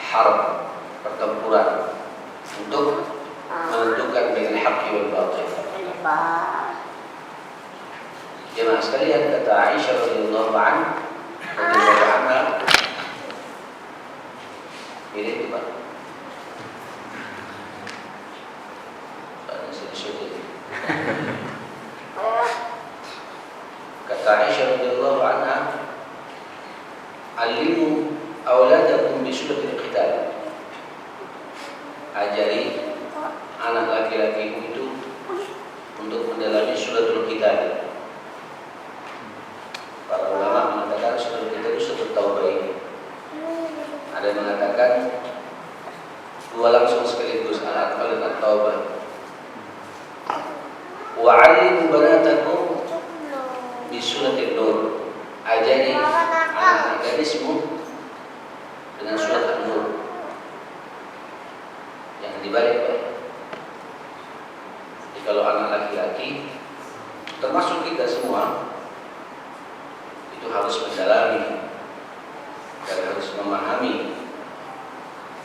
harb, pertempuran untuk menentukan bainal haqqi wal batil. Jemaah sekalian, kata Aisyah radhiyallahu anha, ini itu Pak. Kata Aisyah radhiyallahu anha, "Alimu auladakum bi suratil qital." Ajari anak laki-lakimu itu untuk mendalami suratul qital. Para ulama mengatakan suratul qital itu suratul taubah ini. Ada yang mengatakan dua langsung sekaligus, al-anfal dan at-taubah. Wa'allimu banatakum bi suratil nur. Ajari anak gadismu dengan surat An-Nur. Yang dibalik Pak. Jadi kalau anak laki-laki, termasuk kita semua, itu harus mendalami dan harus memahami,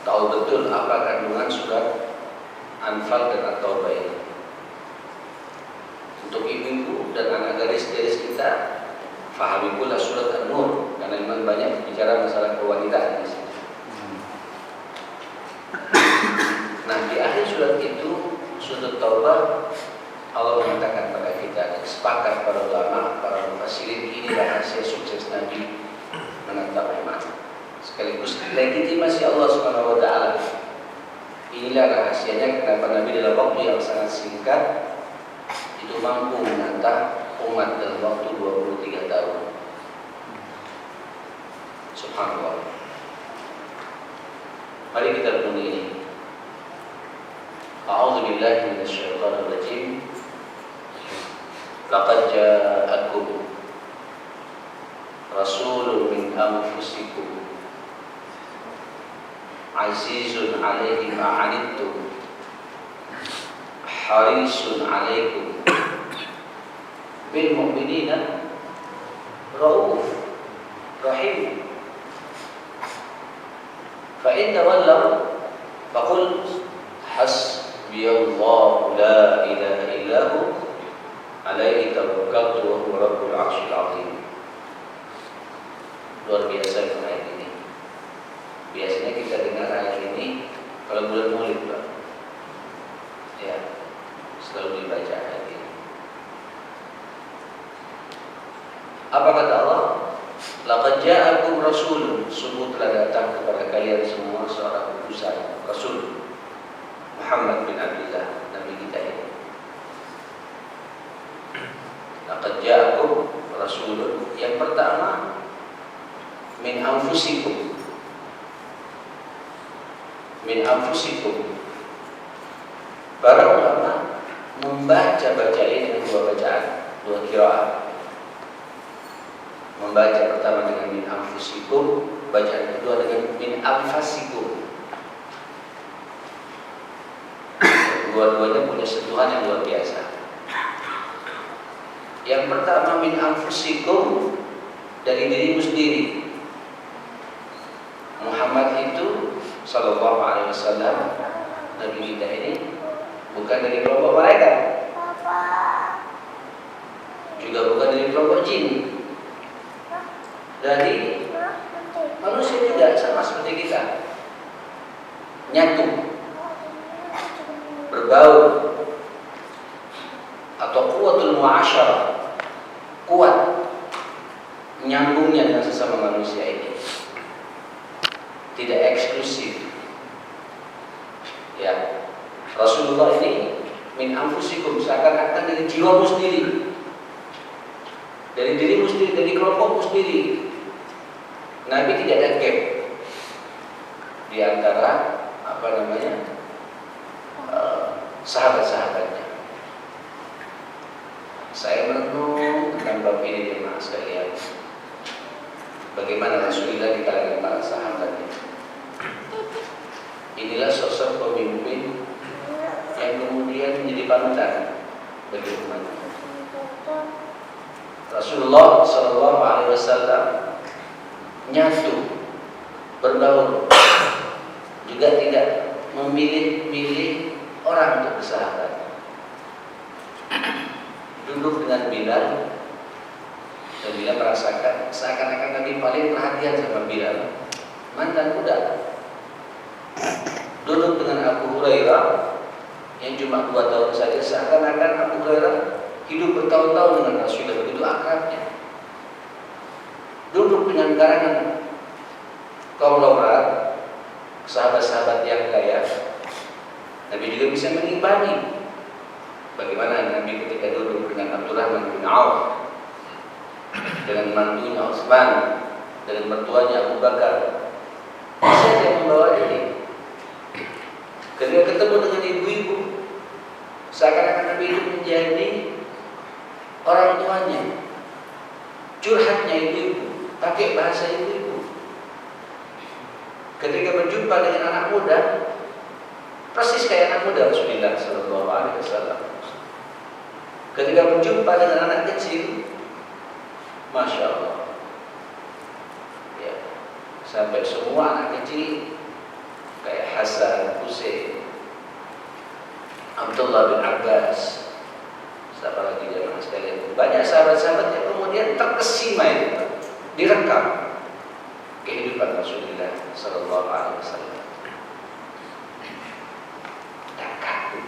tahu betul apa kandungan surat Anfal dan At-Taubah ini. Untuk ibu-ibu dan anak gadis-gadis kita, fahami pula surat An-Nur, karena memang banyak bicara masalah kewanitaan di sini. Nah, di akhir surat itu, surat Taubah, Allah mengatakan pada kita, dan sepakat para ulama, para mufassirin, ini rahasia sukses Nabi menatap umat. Sekaligus legitimasi Allah Subhanahu wa taala. Inilah rahasianya kenapa Nabi dalam waktu yang sangat singkat itu mampu menatap umat dalam waktu 23 tahun. Subhanallah. Mari kita renungi ini. A'udzu billahi minasyaitonir rajim. Laqad ja'akum rasulun min anfusikum azizun 'alaihi ma 'anittum harisun 'alaikum bil mu'minina rauf rahim. Fa in tawallaw faqul hasbiyallahu la ilaha illahu alaihi tawakkaltu wa huwa rabbul 'arsyil 'azim. Luar biasa ayat ini. Biasanya kita dengar ayat ini kalau bulan Maulid, Pak. Ya, selalu dibaca ayat ini. Apa kata Allah? Laqad ja'akum rasulun, sungguh telah datang kepada kalian semua seorang utusan, Rasul Muhammad bin Abdullah, Nabi kita ini. Laqad ja'akum rasulun, yang pertama min anfusikum. Min anfusikum. Para ulama membaca ini dengan dua bacaan, dua qiraat. Membaca pertama dengan min anfusikum, bacaan kedua dengan min anfasikum. Dua-duanya punya sentuhan yang luar biasa. Yang pertama min anfusikum, dari dirimu sendiri. Muhammad itu sallallahu alaihi wasallam, Nabi kita ini bukan dari kelompok malaikat, juga bukan dari kelompok jin, dari manusia juga sama seperti kita, nyatu, berbaur, atau quwwatul mu'asyarah, kuat nyambungnya dengan sesama manusia ini, tidak eksklusif. Ya, Rasulullah ini min anfusikum, seakan-akan dari jiwamu sendiri, dari dirimu sendiri, dari kelompokmu sendiri. Nabi tidak ada gap di antara sahabat-sahabatnya. Saya merenung tentang bab ini jemaah sekalian. Bagaimana Rasulullah di kalangan para sahabatnya. Inilah sosok pemimpin yang kemudian menjadi panutan bagi umat. Rasulullah Shallallahu Alaihi Wasallam nyatu, berbaur juga tidak memilih-milih orang untuk bersahabat. Duduk dengan Bilal, dan Bilal merasakan seakan-akan Nabi paling perhatian sama Bilal, mantan budak. Duduk dengan Abu Hurairah yang cuma 2 tahun saja, seakan-akan Abu Hurairah hidup bertahun-tahun dengan Rasulullah, begitu akrabnya. Duduk dengan karangan konglomerat sahabat-sahabat yang kaya, Nabi juga bisa mengimbangi. Bagaimana Nabi ketika duduk dengan Abdurrahman bin Auf, dengan mantunya Utsman, dengan mertuanya Abu Bakar, bisa dia membawa ini. Ketika ketemu dengan ibu-ibu, seakan-akan Nabi itu menjadi orang tuanya, curhatnya ibu-ibu, pakai bahasa ibu-ibu. Ketika berjumpa dengan anak muda, persis kayak anak muda Rasulullah Sallallahu Alaihi Wasallam. Ketika berjumpa dengan anak kecil, Masya Allah, ya, sampai semua anak kecil kayak Hasan, Husain, Abdullah bin Abbas, siapa lagi jamaah sekalian, banyak sahabat-sahabat yang kemudian terkesima itu, direkam kehidupan Rasulullah Sallallahu Alaihi Wasallam. Tak kaku,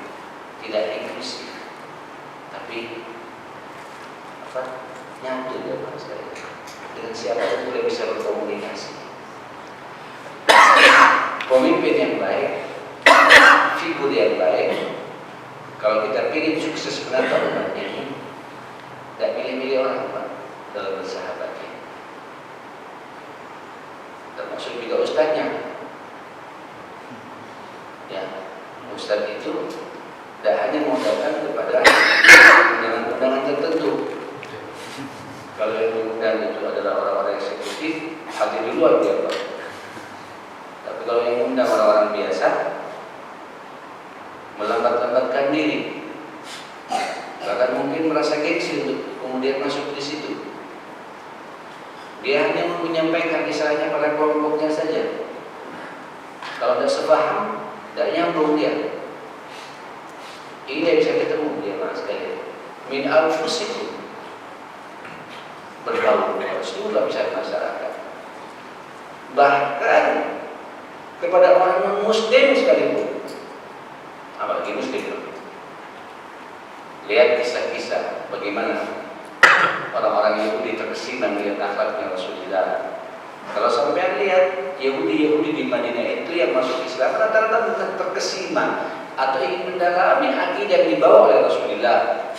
tidak inklusif, tapi nyatu ya Pak sekalian. Dengan siapa pun boleh bisa berkomunikasi. Pemimpin yang baik, figur yang baik. Kalau kita ingin sukses menata umatnya ini, tidak milih-milih orang Pak dalam bersahabatnya. Termasuk juga ustadznya. Ya, ustadz itu tidak hanya mengundang kepada undangan-undangan tertentu. Kalau yang diundang itu adalah orang-orang eksekutif, hati duluan dia Pak. Tapi kalau yang mengundang orang-orang biasa, melambat-lambatkan diri, bahkan mungkin merasa gengsi untuk kemudian masuk di situ. Dia hanya menyampaikan kisahnya pada kelompoknya saja. Kalau tidak sepaham, tidak nyambung dia. Ini yang bisa ketemu dia Mas sekalian. Min anfusikum, bergaul Rasulullah bisa masyarakat. Bahkan kepada orang non-muslim sekalipun, apalagi muslim. Lihat kisah-kisah bagaimana orang-orang Yahudi terkesima melihat akhlaknya Rasulullah. Kalau sampai lihat Yahudi di Madinah itu yang masuk Islam rata-rata bukan terkesima atau ingin mendalami akidah yang dibawa oleh Rasulullah,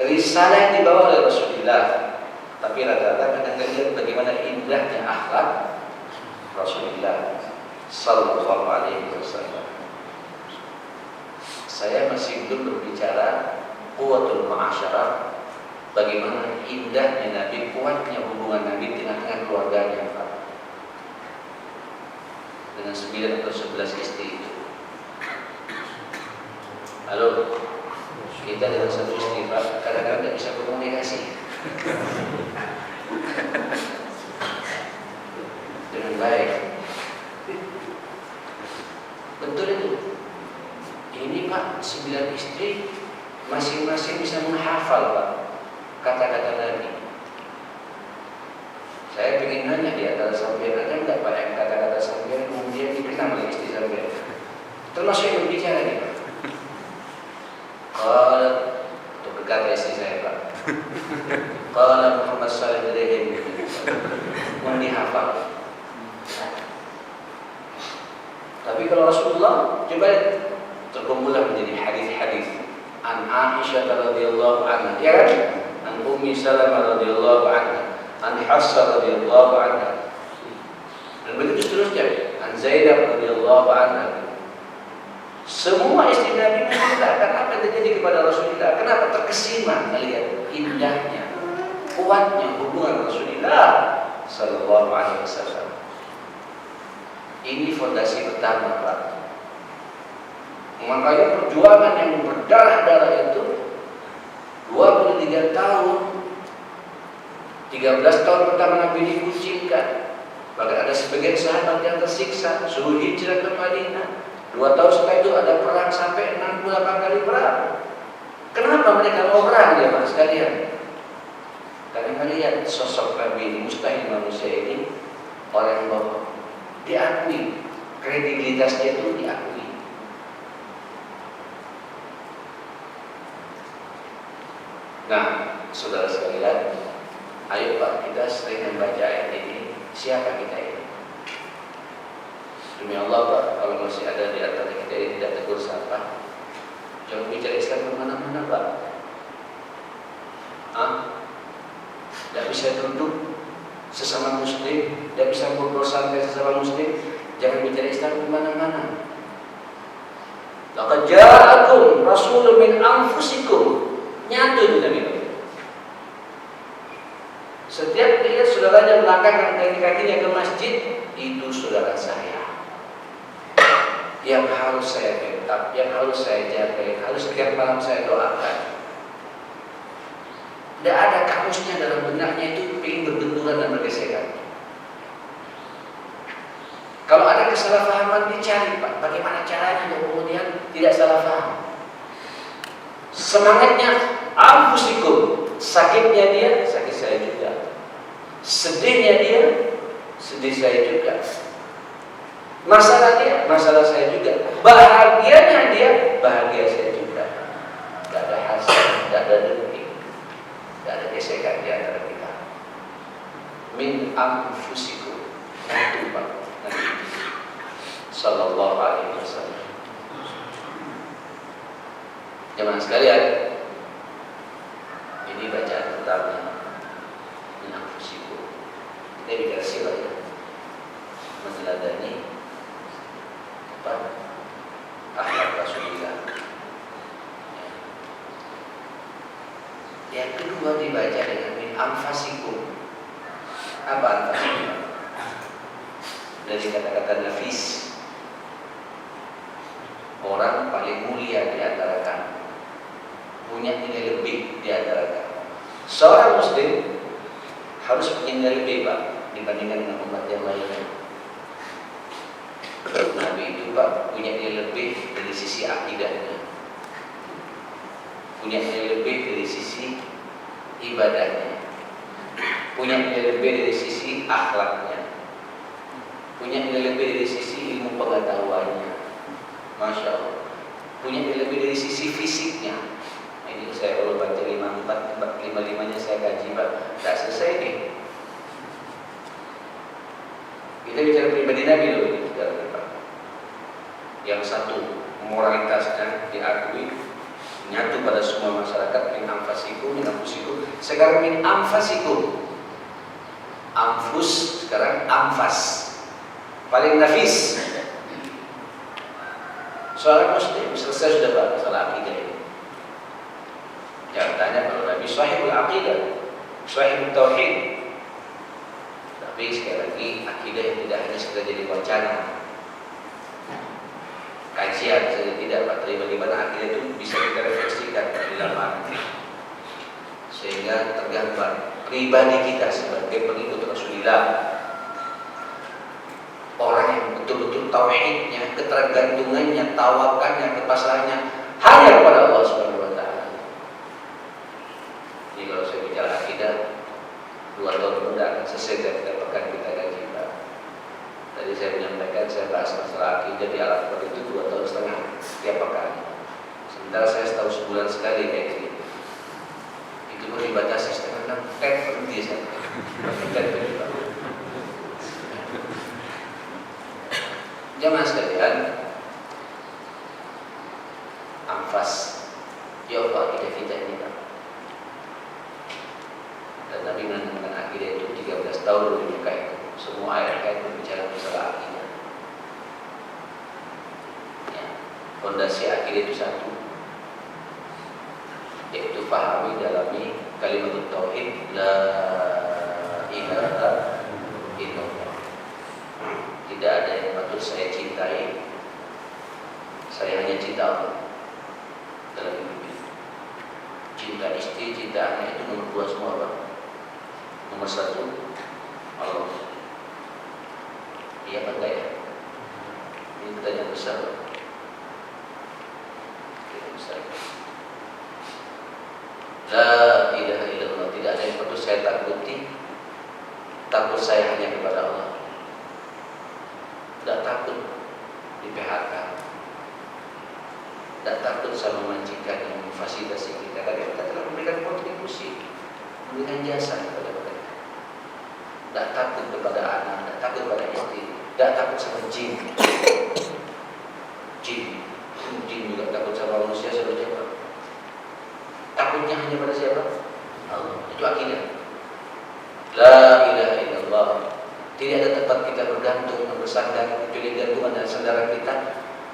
risalah yang dibawa oleh Rasulullah, tapi rata-rata kadang-kadang lihat bagaimana indahnya akhlak Rasulullah Sallallahu Alaihi Wasallam. Saya masih belum berbicara quwwatul ma'asyarah, bagaimana indahnya Nabi, kuatnya hubungan Nabi di tengah-tengah keluarganya Pak, dengan 9 atau 11 istri itu. Halo, kita dengan satu istri Pak, kadang-kadang tidak bisa komunikasi dengan baik. Betul itu. Ini Pak, 9 istri masing-masing bisa menghafal Pak kata-kata Nabi. Saya ingin nanya di antara sampean, ada enggak Pak yang kata-kata sampean kemudian dikenal oleh istri sampean? Termasuk yang berbicara nih Pak. Kalau untuk berkata istri saya Pak, kalau Muhammad Sallallahu Alaihi Wasallam dihafal. Tapi kalau Rasulullah, coba terkumpullah menjadi hadis-hadis. An Aisyah radhiyallahu anha, ya kan? An Ummi Salamah radhiyallahu anha, an Hafsah radhiyallahu anha, dan begitu seterusnya. An Zainab radhiyallahu anha. Semua istri Nabi menceritakan apa yang terjadi kepada Rasulullah. Kenapa terkesima melihat indahnya, kuatnya hubungan Rasulullah Sallallahu Alaihi Wasallam. Ini fondasi pertama Pak. Makanya perjuangan yang berdarah-darah itu 23 tahun, 13 tahun pertama Nabi dikucingkan, Bahkan ada sebagian sahabat yang tersiksa suruh hijrah ke Madinah. 2 tahun setelah itu ada perang sampai 68 kali perang. Kenapa mereka mau perang ya mas sekalian? Karena melihat sosok Nabi ini, mustahil manusia ini orang yang bohong. Diakui, kredibilitasnya itu diakui. Nah, saudara sekalian, ayo Pak, kita sering membaca ayat ini. Siapa kita ini? Demi Allah Pak, kalau masih ada di antara kita yang tidak tegur sapa, jangan bicara Islam kemana-mana Pak. Tidak bisa duduk sesama Muslim, tidak bisa ngobrol santai sesama Muslim, jangan bicara Islam kemana-mana. Laqad ja'akum rasulun min anfusikum, nyatu itu Nabi. Setiap dia saudaranya melangkahkan kaki-kakinya ke masjid, itu saudara saya yang harus saya backup, yang harus saya jaga, harus setiap malam saya doakan. Tidak ada kamusnya dalam benaknya itu ingin berbenturan dan bergesekan. Kalau ada kesalahpahaman dicari Pak, bagaimana caranya untuk kemudian tidak salah paham. Semangatnya anfusikum, sakitnya dia, sakit saya juga. Sedihnya dia, sedih saya juga. Masalah dia, masalah saya juga. Bahagianya dia, bahagia saya juga. Tidak ada hasad, tidak ada dengki, tidak ada gesekan di antara kita. Min anfusikum, itu Pak Nabi Sallallahu Alaihi Wasallam. Jemaah sekalian, ini bacaan pertama. Min anfusikum. Kita bicara sirah ya, meneladani akhlak Rasulullah. Yang kedua dibaca dengan min anfasikum. Apa anfasikum? Dari kata-kata nafis, orang paling mulia di antara kamu, punya nilai lebih di antara kamu. Seorang Muslim harus punya nilai lebih Pak dibandingkan dengan umat yang lainnya. Nabi itu Pak punya nilai lebih dari sisi akidahnya, punya nilai lebih dari sisi ibadahnya, punya nilai lebih dari sisi akhlaknya, punya nilai lebih dari sisi ilmu pengetahuannya. Masya Allah. Punya nilai lebih dari sisi fisiknya. Ini saya kalau baca 5-nya saya kaji Pak, tidak selesai nih. Kita bicara pribadi Nabi dulu, Pak. Yang satu, moralitasnya diakui, nyatu pada semua masyarakat. Min anfasikum, min anfusikum. Sekarang min anfasikum. Anfus, sekarang anfas. Paling nafis. Seorang Muslim selesai sudah Pak masalah akidah ini. Jangan tanya kalau Nabi sahihul aqidah, sahihul tauhid. Tapi sekali lagi akidah yang tidak hanya sekedar jadi wacana, kajian saja tidak Pak. Tapi bagaimana akidah itu bisa kita refleksikan di dalam hati, sehingga tergambar pribadi kita sebagai pengikut Rasulullah. Orang yang betul-betul tauhidnya, ketergantungannya, tawakalnya, kepasrahannya hanya kepada Allah Subhanahu wa taala. Jadi kalau saya bicara akidah, 2 tahun pun tidak akan selesai dan tidak akan kita kaji Pak. Tadi saya menyampaikan, saya bahas masalah akidah di Al-Quran itu 2 tahun setengah setiap pekan. Sementara saya setahu sebulan sekali kayak gini. Itu pun dibatasi setengah 6, berhenti saya. Jamaah sekalian, anfas, ya Allah akidah kita ini Pak. Dan Nabi menanamkan akidah itu 13 tahun menyukai. Semua ayat-ayat berbicara masalah akidah. Ya, fondasi akidah itu satu, yaitu pahami, dalami kalimat tauhid la ilaha illallah. Tidak ada yang patut saya cintai, saya hanya cinta Allah dalam hidup ini. Cinta istri, cinta anak itu nomor 2 semua Pak. Nomor 1 Allah. Iya apa enggak ya? Ini pertanyaan besar. Pertanyaan besar. La ilaha illallah, tidak ada yang perlu saya takuti. Takut saya hanya kepada Allah. Tidak takut di PHK. Tidak takut sama majikan yang memfasilitasi kita. Karena kita telah memberikan kontribusi, memberikan jasa kepada mereka. Tidak takut kepada anak, tidak takut kepada istri, tidak takut sama jin. Jin juga takut sama manusia seperti apa? Takutnya hanya pada siapa? Allah. Itu akidah. La ilaha illallah. Tidak ada tempat kita bergantung, bersandar, kecuali gantungan dan sandaran kita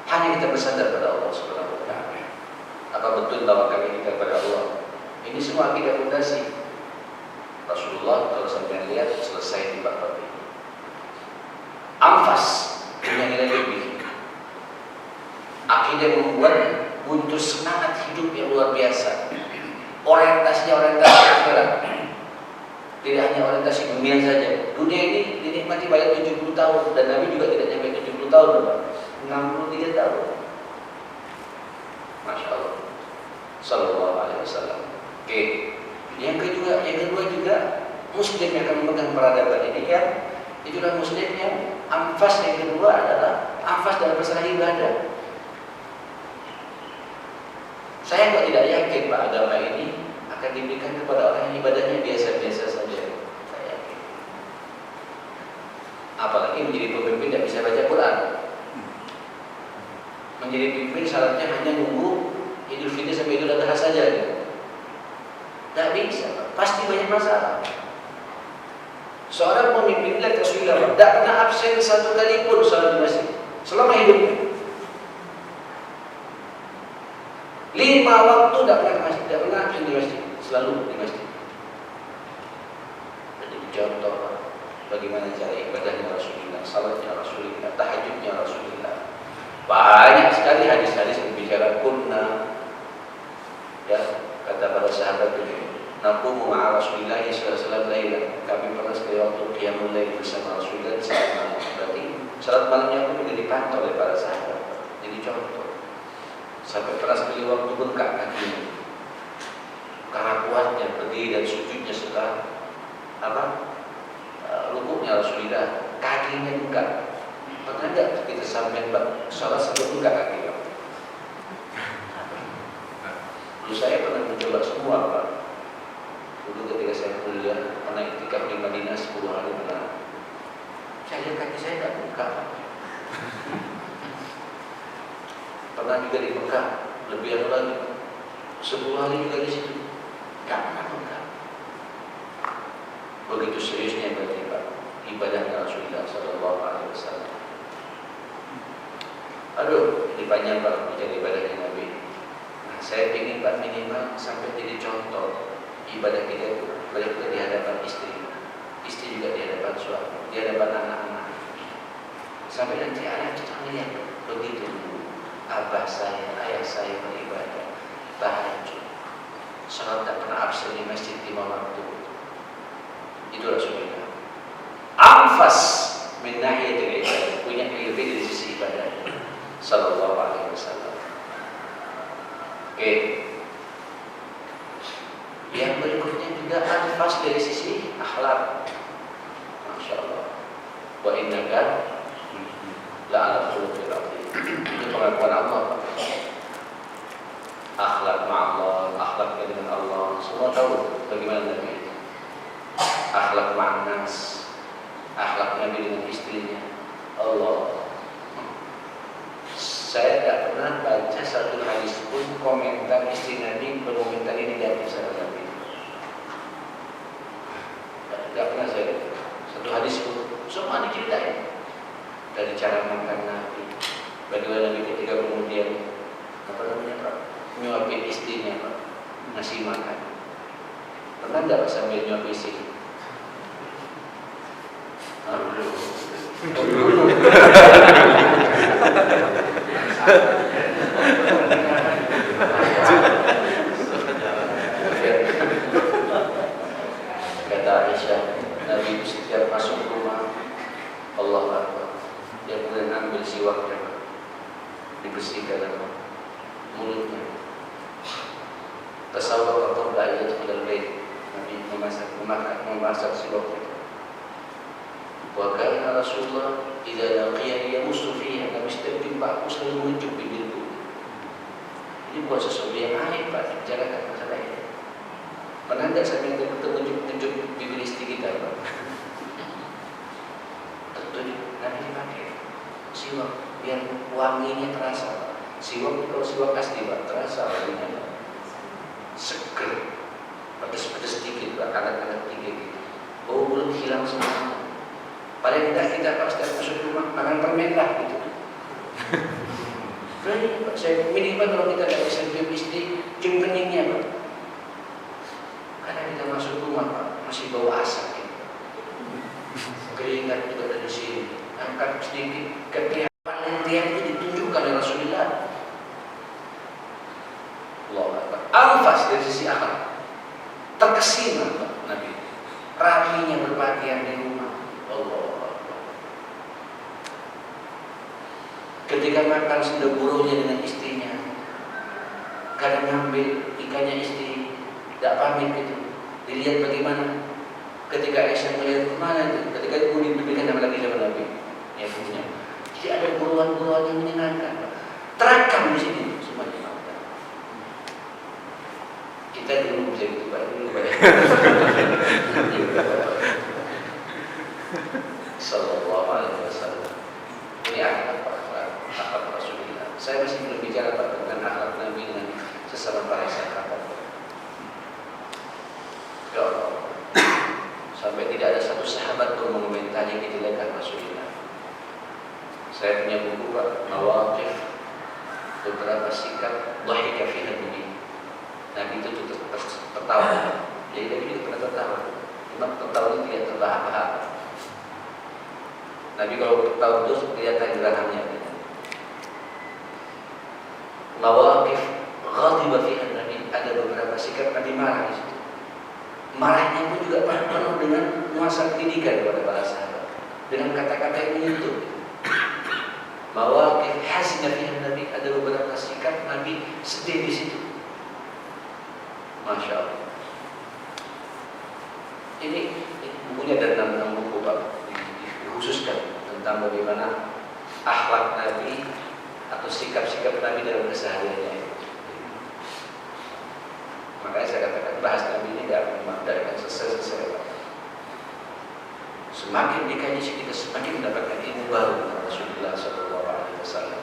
hanya kita bersandar pada Allah Subhanahu wa taala. Apa betul bahwa kami kita kepada Allah? Ini semua akidah fondasi. Rasulullah kalau sampai lihat selesai di bab ini. Anfas punya nilai lebih. Akidah membuat butuh semangat hidup yang luar biasa. Orientasinya akhirat. Tidak hanya orientasi dunia saja. Dunia ini dinikmati banyak 70 tahun dan Nabi juga tidak sampai 70 tahun, Bapak. 63 tahun. Masya Allah. Sallallahu alaihi wasallam. Oke. Yang kedua juga Muslim yang akan memegang peradaban ini kan, itulah Muslim yang anfas. Yang kedua adalah anfas dalam masalah ibadah. Saya kok tidak yakin Pak agama ini akan diberikan kepada orang yang ibadahnya biasa-biasa saja. Saya yakin. Apalagi menjadi pemimpin tidak bisa baca Quran. Menjadi pemimpin syaratnya hanya nunggu Idul Fitri sampai Idul Adha saja. Tidak bisa, Pak. Pasti banyak masalah. Seorang pemimpin lihat Rasulullah tidak pernah absen satu kali pun salat di masjid selama hidupnya. 5 waktu tidak pernah masjid, tidak pernah absen di masjid, selalu di masjid. Jadi contoh bagaimana cara ibadahnya Rasulullah, salatnya Rasulullah, tahajudnya Rasulullah. Banyak sekali hadis-hadis berbicara kunna, ya kata para sahabat itu, naqumu ma'a Rasulillah sallallahu alaihi wasallam. Kami pernah sekali waktu qiyamul lail bersama Rasulullah saat malam. Berarti salat malamnya pun juga dipantau oleh para sahabat. Jadi contoh. Sampai pernah sekali waktu bengkak kakinya, karena kuatnya berdiri dan sujudnya setelah rukuknya Rasulullah, kakinya bengkak. Pernah enggak kita sampai salat sampai bengkak kakinya? Dulu saya pernah mencoba semua, Pak. Dulu ketika saya kuliah, pernah iktikaf di Madinah 10 hari pernah. Saya lihat kaki saya tidak bengkak. Pernah juga di Mekah, lebih anu lagi 10 hari juga di situ, tidak pernah bengkak. Begitu seriusnya berarti Pak ibadahnya Rasulullah Sallallahu Alaihi Wasallam. Aduh, ini panjang Pak bicara ibadahnya Nabi. Nah, saya ingin Pak minimal sampai jadi contoh ibadah kita itu, baik kita di hadapan istri juga di hadapan suami, di hadapan anak-anak. Sampai nanti anak kita melihat begitu. Abah saya, ayah saya beribadah, tahajud, salat tak pernah absen di masjid 5 waktu. Itu Rasulullah. Anfas min nahiyatil ibadah, punya lebih dari sisi ibadah. Sallallahu alaihi wasallam. Oke. Yang berikutnya juga anfas dari sisi akhlak. Masya Allah. Wa innaka la'ala khuluqin azim. Itu pengakuan Allah, Pak. Akhlak ma'allah, akhlak dengan Allah, semua tahu bagaimana Nabi. Akhlak ma'anas, akhlak Nabi dengan istrinya. Allah. Saya tidak pernah baca satu hadis pun komentar istri Nabi berkomentari negatif sama Nabi. Tidak pernah saya lihat satu hadis pun. Semua diceritain dari cara makan Nabi. Bagaimana Nabi ketika kemudian nyuapin istrinya, Pak, ngasih makan. Pernah nggak sambil nyuapin istri? Kata Aisyah, Nabi setiap masuk rumah, Allah Akbar, dibersihkan mulutnya. Tasawwur qabla an yadkhul al-bait. Nabi memasak siwak itu. Wa kana Rasulullah idza laqiyani yamussu fiha. Nabi setiap jumpa aku selalu menunjuk bibirku. Ini bukan sesuatu yang aib, Pak, bicarakan masalah ini. Pernah tidak saya minta tunjuk bibir istri kita, Pak? Tertunjuk, Nabi dipakai siwak biar wanginya terasa, Pak. Siwak kalau siwak asli, Pak, terasa wanginya, Pak. Seger, pedes-pedes sedikit, Pak, anak-anak tiga gitu. Bau mulut hilang semua. Paling tidak kita pas masuk rumah makan permen lah gitu. Pak, saya minimal kalau kita tidak bisa cium istri, cium keningnya, Pak. Karena kita masuk rumah, Pak, masih bau asap gitu. Keringat juga dari sini. Angkat sedikit keprihatin yang itu ditunjukkan oleh Rasulullah. Allahu Akbar. Anfas dari sisi akhlak. Terkesima, Pak, Nabi. Rapinya berpakaian di rumah. Allahu Akbar. Ketika makan sudah buruhnya dengan istrinya. Kadang ngambil ikannya istri, tidak pamit gitu. Dilihat bagaimana. Ketika Aisyah melihat kemana itu, ketika itu diberikan nama lagi sama Nabi. Ya punya. Jadi ada buruan-buruan yang menyenangkan, Pak. Terakam di sini semuanya. Kita dulu bisa gitu, Pak. Dulu Pak. Sallallahu alaihi wasallam. Ini akhlak Rasulullah. Saya masih belum bicara, Pak, tentang akhlak Nabi dengan sesama para sahabat. Ya Allah. Sampai tidak ada satu sahabat pun mengomentari kejelekan Rasulullah. Saya punya buku, Pak, Mawaqif, beberapa sikap dhahika fiha Nabi. Nabi itu tertawa. Jadi Nabi itu pernah tertawa. Cuma tertawa itu tidak terbahak-bahak. Nabi kalau tertawa terus kelihatan gerahannya. Mawaqif ghadiba fiha Nabi. Ada beberapa sikap Nabi marah di situ. Marahnya pun juga penuh dengan nuansa pendidikan kepada para sahabat, dengan kata-kata yang menyentuh. Mawaqif hazinah fiha Nabi. Ada beberapa sikap Nabi sedih di situ. Masya Allah. Ini bukunya ada 6 buku, Pak, dikhususkan tentang bagaimana akhlak Nabi atau sikap-sikap Nabi dalam kesehariannya. Makanya saya katakan bahas Nabi ini tidak akan selesai-selesai, Pak. Semakin dikaji kita semakin mendapatkan ilmu baru dari Rasulullah SAW.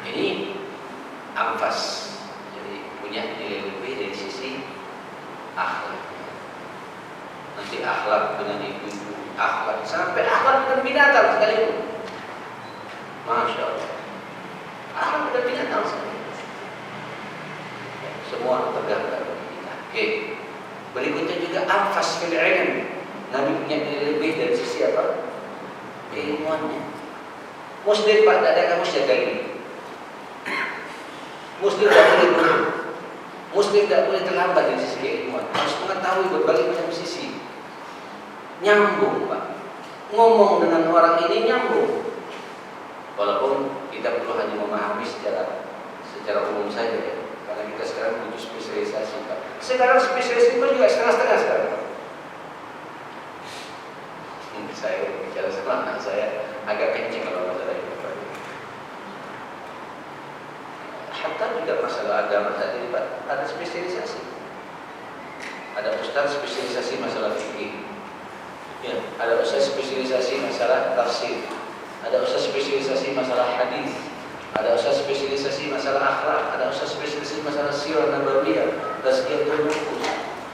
Ini anfas, jadi punya nilai lebih dari sisi akhlak. Nanti akhlak dengan ibu-ibu, akhlak sampai akhlak dengan binatang sekalipun. Masya Allah. Akhlak dengan binatang sekalipun. Semua tergambar bagi kita. Oke. Berikutnya juga anfas fil ilm. Nabi punya nilai lebih dari sisi apa? Keilmuannya. Muslim, Pak, tidak ada kamus jaga ini. Muslim tidak boleh bodoh. Muslim tidak boleh terlambat dari sisi keilmuan. Harus mengetahui berbagai macam sisi. Nyambung, Pak. Ngomong dengan orang ini nyambung. Walaupun kita perlu hanya memahami secara umum saja, ya. Karena kita sekarang butuh spesialisasi, Pak. Sekarang spesialisasi pun juga setengah-setengah sekarang. Saya bicara sama anak saya agak kencing kalau masalah itu, Pak. Hatta juga masalah agama saat ini, Pak, ada spesialisasi. Ada ustaz spesialisasi masalah fikih. Ya, ada ustaz spesialisasi masalah tafsir. Ada ustaz spesialisasi masalah hadis. Ada ustaz spesialisasi masalah akhlak, ada ustaz spesialisasi masalah sirah nabawiyah, tazkiyatul nufus.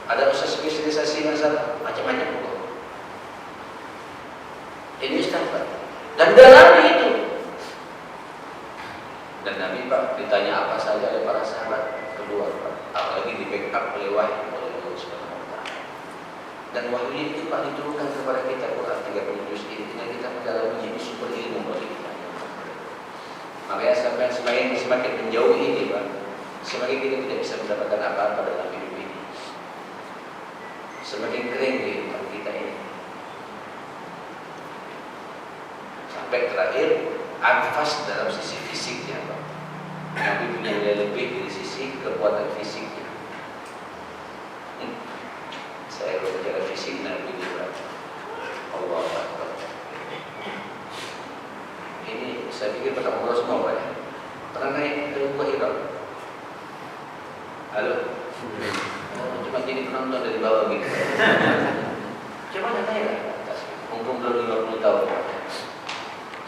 Ada ustaz spesialisasi masalah macam-macam pokok. Ini ustaz, Pak. Dan dalam itu. Dan Nabi, Pak, ditanya apa saja oleh para sahabat keluar, Pak. Apalagi di backup oleh wahyu oleh Allah Subhanahu wa taala. Dan wahyu itu, Pak, diturunkan kepada kita Quran 30 juz ini. Kita mendalami ini sumber ilmu bagi kita. Makanya sampai semakin menjauh ini, Pak, semakin kita tidak bisa mendapatkan apa-apa dalam hidup ini. Semakin kering kehidupan kita ini. Sampai terakhir advance dalam sisi fisiknya, Pak. Nabi punya nilai lebih dari sisi kekuatan fisiknya. Saya berbicara fisik Nabi juga. Allah Akbar. Ini saya pikir pernah ngobrol semua, Pak, ya. Pernah naik ke Gua Hira? Halo? Cuma jadi penonton dari bawah gitu. Coba naik lah ke atas. Mumpung belum 50 tahun.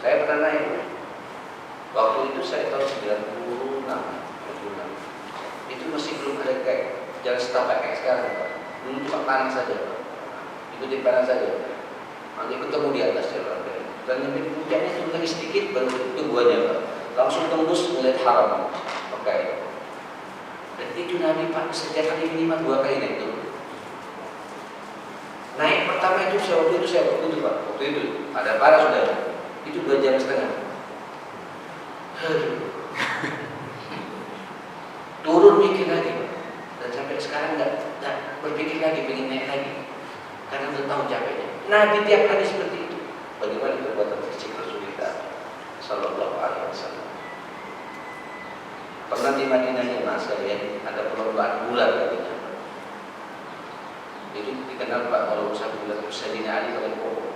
Saya pernah naik. Waktu itu saya tahun 96. Itu masih belum ada kayak jalan setapak kayak sekarang, Pak. Dulu cuma panas saja, Pak. Ikutin panas saja. Nanti ketemu di atas jalan. Dan yang puncaknya itu lagi sedikit baru itu guanya, Pak. Langsung tembus melihat haram. Oke. Dan itu Nabi Pak setiap kali minimal 2 kali naik itu. Naik pertama itu waktu itu Pak. Waktu itu ada para saudara. Itu 2 jam setengah. Turun mikir lagi, Pak. Dan sampai sekarang nggak berpikir lagi pengen naik lagi. Karena udah tahu capeknya. Nabi tiap hari seperti itu. Bagaimana kekuatan fisik Rasulullah Sallallahu Alaihi Wasallam. Pernah di Madinah Mas kalian ada perlombaan bulan katanya. Itu dikenal Pak kalau usaha bulan Sayyidina Ali paling pokok.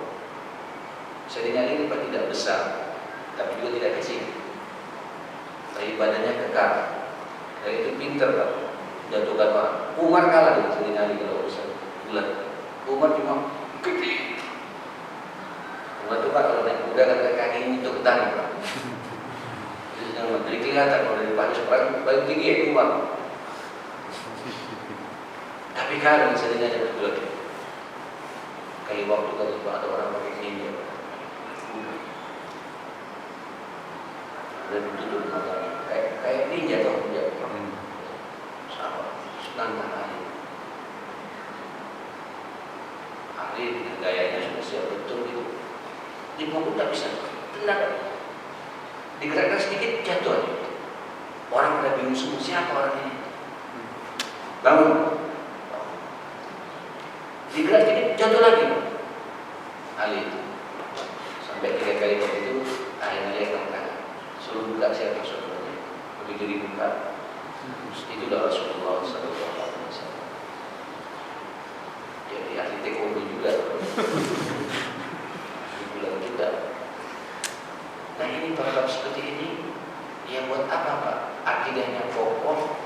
Sayyidina Ali ini Pak tidak besar, tapi juga tidak kecil. Tapi badannya kekar. Dan itu pinter Pak, jatuhkan orang. Umar kalah dengan Sayyidina Ali kalau usaha bulan. Umar cuma gede. Umar itu Pak kalau naik kuda kan kakinya untuk tarik Pak. Jadi kelihatan kalau dari Paris paling tinggi itu Umar. Tapi kalau misalnya ada berdua, kayak waktu tadi ada orang pakai ninja, dan duduk matanya kayak ninja atau ninja, sama senang ahli. Ahli dengan gayanya sudah siap betul gitu. Di punggung tak bisa tenang. Digerakkan sedikit jatuh aja. Orang pada bingung semua, siapa orang ini? Bangun. Digerak sedikit jatuh lagi. Ali itu sampai 3 kali waktu itu akhirnya dia angkat. Suruh buka siapa saudaranya. Begitu dibuka, itulah Rasulullah Sallallahu Alaihi Wasallam. Jadi ahli taekwondo juga. Dibilang juga. Nah ini bab seperti ini yang buat apa Pak? Akidahnya kokoh,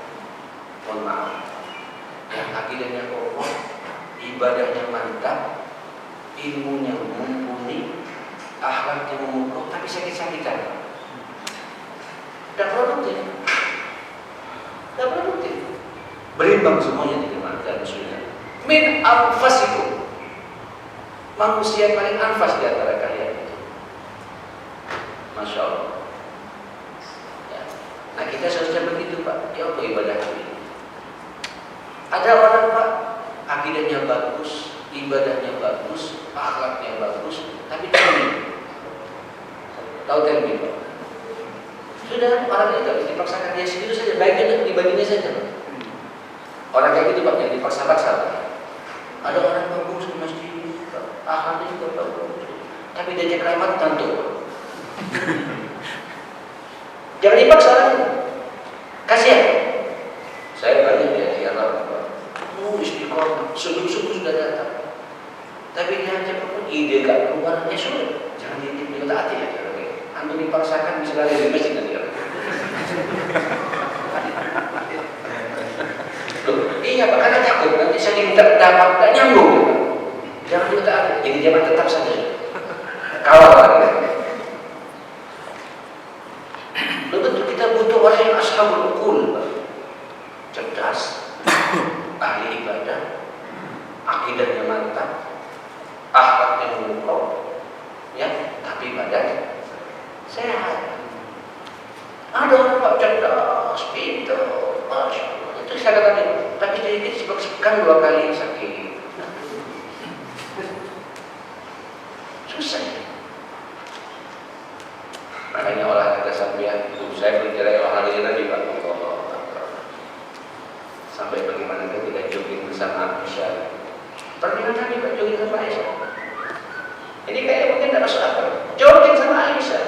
mohon maaf. Yang akidahnya kokoh, ibadahnya mantap, ilmunya mumpuni, akhlaknya memukau, tapi sakit-sakitan. Tidak produktif. Tidak produktif. Berimbang semuanya di dalam sunnah. Min anfasikum. Manusia paling anfas di antara kalian. Masya Allah. Ya. Nah kita seharusnya begitu Pak. Ya apa ibadah ini? Ada orang Pak, akidahnya bagus, ibadahnya bagus, akhlaknya bagus, tapi termin. Tahu termin Pak? Sudah orang itu tidak dipaksakan dia segitu saja. Baiknya dibandingnya saja Pak. Orang kayak gitu Pak yang dipaksa-paksa Pak. Ada orang bagus di masjid, akhlaknya juga bagus, tapi dia keramat tentu. Jangan dipaksa lagi. Kasihan. Saya banyak di Arab, istiqomah, subuh-subuh sudah datang. Tapi dia hanya ide gak keluar, ya sudah. Jangan ditaati ya. Antum dipaksakan bisa lari di masjid nanti. Iya Pak, karena takut nanti saya minta dapat tak nyambung. Jangan ditaati. Jadi jangan tetap saja. Kawal lagi. Betul kita butuh orang yang ashabul uqul, cerdas, ahli ibadah, akidahnya mantap, akhlaknya mukau, ya, tapi badan sehat. Ada orang Pak cerdas, pintar, masya Allah. Itu saya kata tadi, tapi sedikit sebab-sebabkan 2 kali sakit. Susah. Makanya olahraga sampean itu saya berbicara olahraga tadi Pak. Sampai bagaimana ketika jogging bersama Aisyah. Pernah tadi Pak jogging sama Aisyah. Ini kayak mungkin tidak masuk akal. Jogging sama Aisyah.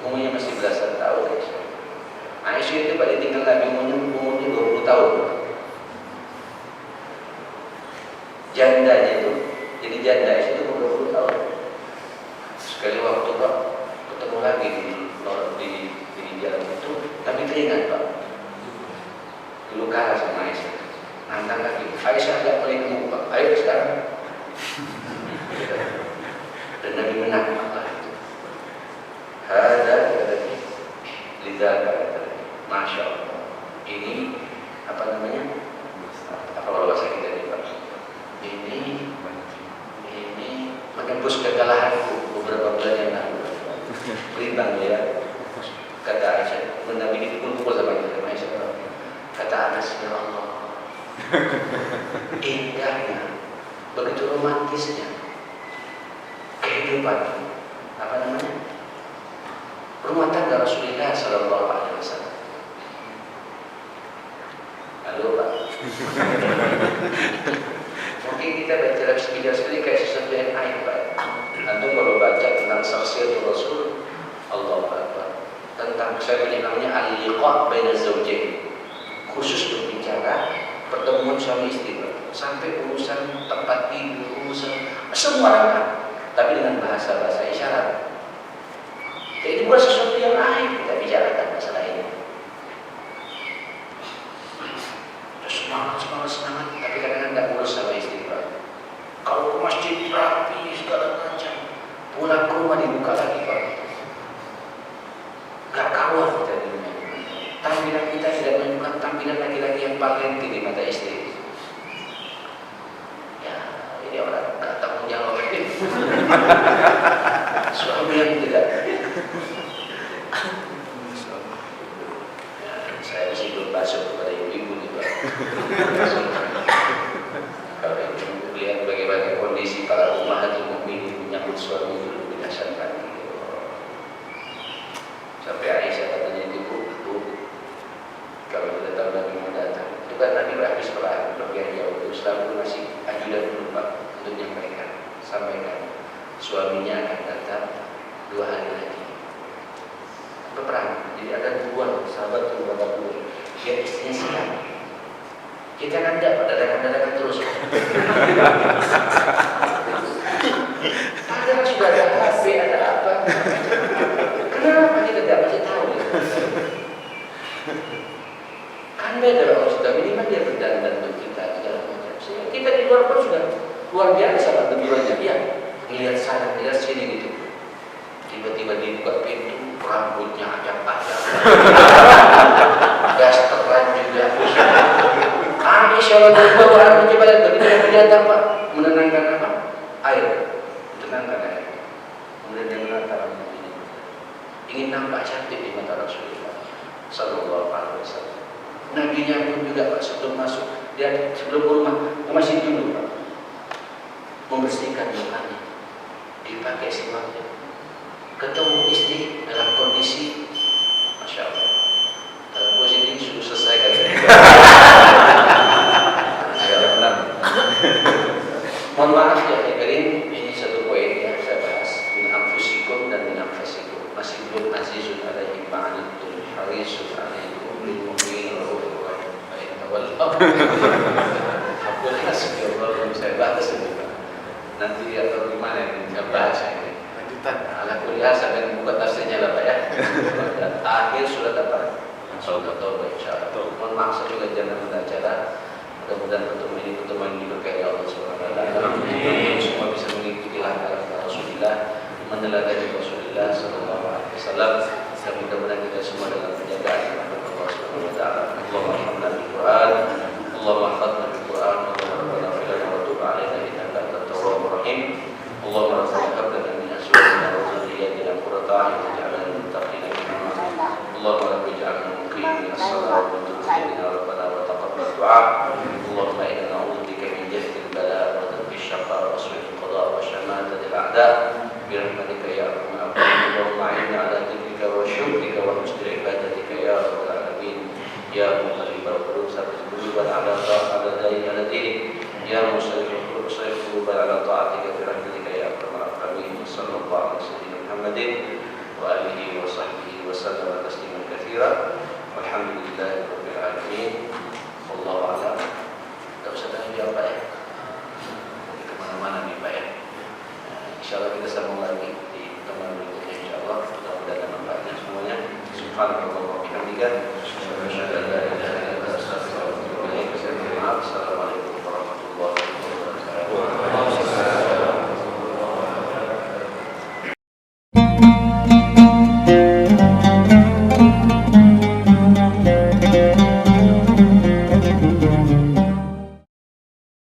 umurnya masih belasan tahun. Aisyah itu pada tinggal Nabi umurnya 20 tahun. Jandanya itu, jadi janda Aisyah itu umur 20 tahun. Sekali waktu Pak ketemu lagi di jalan itu, Nabi teringat Pak, dulu kalah sama Aisyah, nantang lagi. Aisyah nggak boleh kamu Pak, ayo sekarang. Dan Nabi menang Allah itu. Ada lidah kata, masya Allah. Ini apa namanya? Apa kalau bahasa kita ini Pak? Ini menembus kekalahanku beberapa bulan yang lalu. Berimbang ya. Kata Aisyah, Nabi ini kumpul sama kita, Aisyah. Kata Anas, ya Allah, indahnya, begitu romantisnya kehidupan, apa namanya, rumah tangga Rasulullah Sallallahu Alaihi Wasallam. Halo Pak. Mungkin kita baca dalam sekali kayak sesuatu yang aib Pak. Antum kalau baca tentang saksiatul Rasul, Allah Akbar, tentang saya namanya al-liqa' baina zawjain, khusus berbicara pertemuan suami istri Pak. Sampai urusan tempat tidur, urusan semua rangka, tapi dengan bahasa-bahasa isyarat. Jadi bukan sesuatu yang aib kita bicarakan masalah ini. Semangat, tapi kadang-kadang nggak urus sama istri Pak. Kalau ke masjid rapi segala macam, pulang ke rumah dibuka lagi Pak. Gak kawan kita di rumah. Tampilan kita tidak menunjukkan tampilan laki-laki yang paling tinggi di mata istri. Ya, ini orang nggak tanggung jawab. Suami yang tidak. Ya, saya masih belum masuk kepada ibu-ibu juga. Kalau ibu lihat bagaimana kondisi para ummahatul mukminin menyambut suami itu lebih dahsyat lagi. Sampai Aisyah katanya itu, kalau datang Nabi mau datang, itu kan Nabi habis pergi jauh, terus lalu masih ajudan dulu Pak untuk menyampaikan, sampaikan suaminya akan datang 2 hari lagi. Berperang, jadi ada 2 sahabat tuh bapak dulu, dia istrinya siap. Kita kan tidak dadakan terus. Padahal sudah ada HP, ada apa? Kenapa kita tidak masih tahu? Kan beda kalau sudah minimal dia berdandan untuk kita segala macam. Kita di luar pun sudah luar biasa benturannya dia. Lihat sana, lihat sini gitu. Tiba-tiba dibuka pintu, rambutnya acak-acak. Dasteran juga. Aisyah radhiyallahu anha mencoba lihat begitu dia datang Pak, menenangkan apa? Air, menenangkan air. Kemudian dia mengatakan begini, ingin nampak cantik di mata Rasulullah Sallallahu Alaihi Wasallam. Nabinya pun juga Pak sebelum masuk, dia sebelum ke rumah ke masjid dulu Pak, membersihkan mukanya, dipakai siwaknya. Ketemu istri dalam kondisi, masya Allah, dalam posisi sudah selesai kan? Mohon maaf ya hadirin, ini satu poin yang saya bahas min anfusikum dan min anfasikum. Masih belum azizun alaihi ma'anitun harisun alaikum lil mu'minin raufur rahim. Fa in tawallaw faqul hasbiyallahu, saya bahas ini Pak. Nanti atau gimana ini saya bahas ini. Lanjutan. Ala kulli hal sampai buka tafsirnya lah Pak ya. Dan akhir surat apa? Surat Taubah insyaallah. Mohon maaf saya juga jangan mengacara. Mudah-mudahan pertemuan ini pertemuan yang diberkahi Allah Subhanahu wa taala. Semua bisa mengikuti langkah Rasulullah, meneladani Rasulullah sallallahu alaihi wasallam. Dan mudah-mudahan kita semua dalam penjagaan Allah Subhanahu wa taala. Allahumma hamdana bil Qur'an, Allahumma khadna bil Qur'an, Allahumma ighfir lana wa tub 'alaina innaka antat tawwabur rahim. Allahumma rabbana hab lana min azwajina wa dhurriyyatina qurrata a'yun waj'alna lil muttaqina imama. Allahumma rabbi ij'alna muqimin as-salati wa tub 'alaina rabbana wa taqabbal du'a. اللهم إنا نعوذ بك من جهد البلاء ودرك الشقاء وسوء القضاء وشماتة الأعداء برحمتك يا أرحم الراحمين. اللهم أعنا على ذكرك وشكرك وحسن عبادتك يا رب العالمين. يا مقلب القلوب ثبت قلوبنا على دينك. يا مصرف القلوب صرف قلوبنا على طاعتك برحمتك يا أرحم الراحمين. صلى الله على سيدنا محمد وآله وصحبه Insyaallah kita sambung lagi di pertemuan berikutnya insyaallah. Mudah-mudahan ada manfaatnya semuanya. Subhanallah wa bihamdika, asyhadu an la ilaha illa anta